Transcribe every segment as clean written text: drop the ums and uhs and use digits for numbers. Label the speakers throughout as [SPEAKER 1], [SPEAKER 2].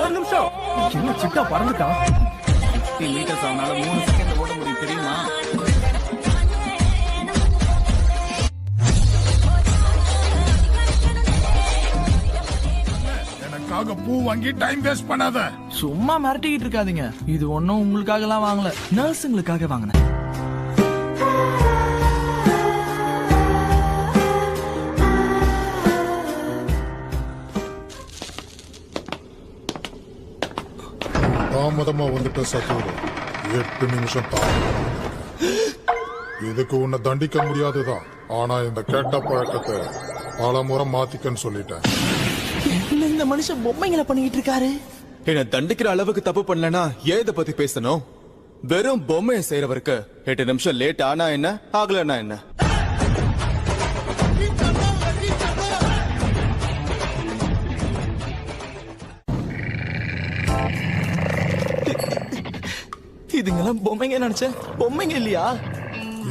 [SPEAKER 1] ஒரு நிமிஷம். என்ன சிட்டா பறந்துட்டா? மீட்டர்ஸ் அவனால 3 செகண்ட் ஓட முடியும் தெரியுமா?
[SPEAKER 2] எனக்காக பூ வாங்கி டைம் வேஸ்ட் பண்ணாத.
[SPEAKER 3] சும்மா மிரட்டிக்கிட்டு இருக்காதீங்க. இது ஒன்னும் உங்களுக்காக எல்லாம் வாங்கல, நர்ஸுங்களுக்காக வாங்கினேன்.
[SPEAKER 2] தாமதமா வந்துட்ட சத்தூர். 8 நிமிஷம் தான். இதுக்கு உன்னை தண்டிக்க முடியாதுதான். ஆனா இந்த கெட்ட பழக்கத்தை பல முறை மாத்திக்கன்னு சொல்லிட்டேன்.
[SPEAKER 3] இந்த மனுஷன் பொம்மைங்களை பண்ணிட்டு இருக்காரு.
[SPEAKER 4] என்ன தண்டிக்கிற அளவுக்கு தப்பு பண்ணலனா ஏன் இத பத்தி பேசணும்? வெறும் பொம்மையை செய்யறவருக்கு 8 நிமிஷம் லேட் ஆனா என்ன, ஆகலனா என்ன?
[SPEAKER 3] இதுங்கெல்லாம் பொம்மைங்க நினைச்சேன். பொம்மைங்க இல்லையா?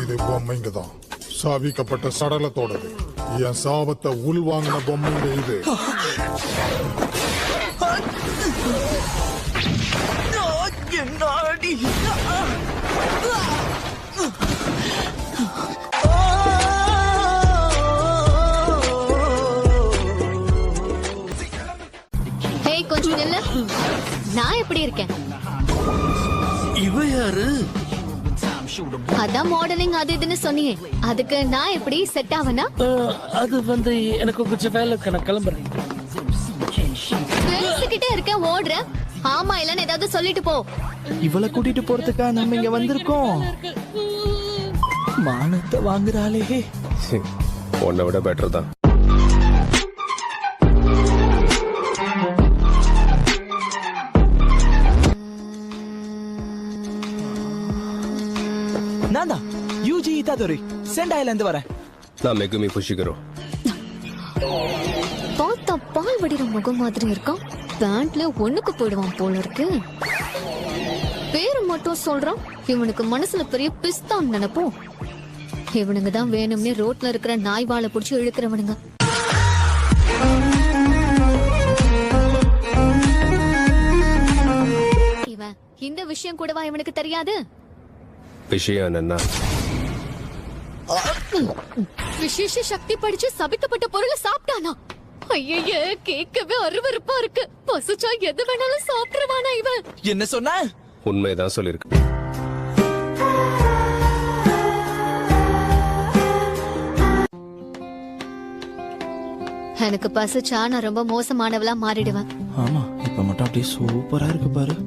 [SPEAKER 2] இது பொம்மைங்க தான். சாவிக்கப்பட்ட சடலத்தோடது. என் சாபத்தை உள்வாங்கின பொம்மைங்க இது.
[SPEAKER 3] என்னாடி
[SPEAKER 5] கொஞ்சம் நில்லு. நான் எப்படி இருக்கேன்?
[SPEAKER 3] இவ யாரு?
[SPEAKER 5] அதான் மாடலிங் அது இதுன்னு சொன்னியே, அதுக்கு நான் எப்படி செட் ஆவனா?
[SPEAKER 1] அது வந்து எனக்கு கொஞ்சம் வேலை நான் கிளம்புறேன்.
[SPEAKER 5] பேசிக்கிட்டே இருக்கேன், ஓடுறேன். ஆமா இல்லன்னு ஏதாவது சொல்லிட்டு போ.
[SPEAKER 3] இவளை கூட்டிட்டு போறதுக்கா நம்ம இங்க வந்திருக்கோம்? மானத்தை வாங்குறாளே.
[SPEAKER 6] உன்னை விட பெட்டர் தான்.
[SPEAKER 3] நான்தா யூஜி இத்தாதுரை செண்டாயில இருந்து வரேன்.
[SPEAKER 6] நான் மெகுமி புஷிகரோ.
[SPEAKER 5] பார்த்தா பால் வடிகிற முகம் மாதிரி இருக்கும். பேண்ட்ல ஒண்ணுக்கு போயிடுவான் போல இருக்கு. பேரு மட்டும் சொல்றான். இவனுக்கு மனசுல பெரிய பிஸ்தான் நினைப்போம். இவனுங்க தான் வேணும்னே ரோட்ல இருக்கிற நாய் வாழை புடிச்சு இழுக்கிறவனுங்க. இவன் இந்த விஷயம் கூடவா இவனுக்கு தெரியாது?
[SPEAKER 6] விஷயம் என்னன்னா,
[SPEAKER 5] விசேஷ சக்தி படிச்சு சபிக்கப்பட்ட பொருளை சாப்பிட்டானா? ஐயே, கேட்கவே அருவருப்பா இருக்கு. பசுச்சா எது வேணாலும் சாப்பிடுவானா இவன்?
[SPEAKER 3] என்ன சொன்ன?
[SPEAKER 6] உண்மைதான் சொல்லிருக்கு.
[SPEAKER 5] எனக்கு பசுச்சா நான் ரொம்ப மோசமானவளா மாறிடுவேன்.
[SPEAKER 3] ஆமா, இப்ப மட்டும் அப்படியே சூப்பரா இருக்கு பாரு.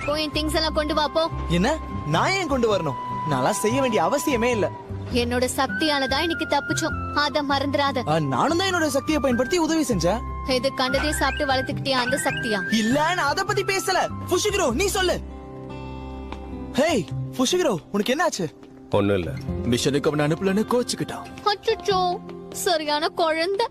[SPEAKER 5] போய் திங்ஸ் எல்லாம் கொண்டு வா போ.
[SPEAKER 3] என்ன? நான் ஏன் கொண்டு வரணும்? நான் செய்ய வேண்டிய அவசியமே இல்ல.
[SPEAKER 5] என்னோட சக்தியாலதான் இன்னைக்கு தப்பிச்சோம், அத மறந்துடாத.
[SPEAKER 3] நானும் தான் என்னோட சக்தியை பயன்படுத்தி உதவி செஞ்சேன்.
[SPEAKER 5] இது கண்டதே சாப்பிட்டு வளர்த்துக்கிட்டியா அந்த சக்தியா?
[SPEAKER 3] இல்ல, நான் அத பத்தி பேசல. புஷிகிரோ, நீ சொல்லு. ஹேய் புஷிகிரோ, உனக்கு என்னாச்சு?
[SPEAKER 6] ஒண்ணும் இல்ல.
[SPEAKER 4] மிஷனுக்கு அவன் அனுப்பலன்னு கோச்சுக்கிட்டான்.
[SPEAKER 5] அச்சச்சோ, சரியான குழந்தை.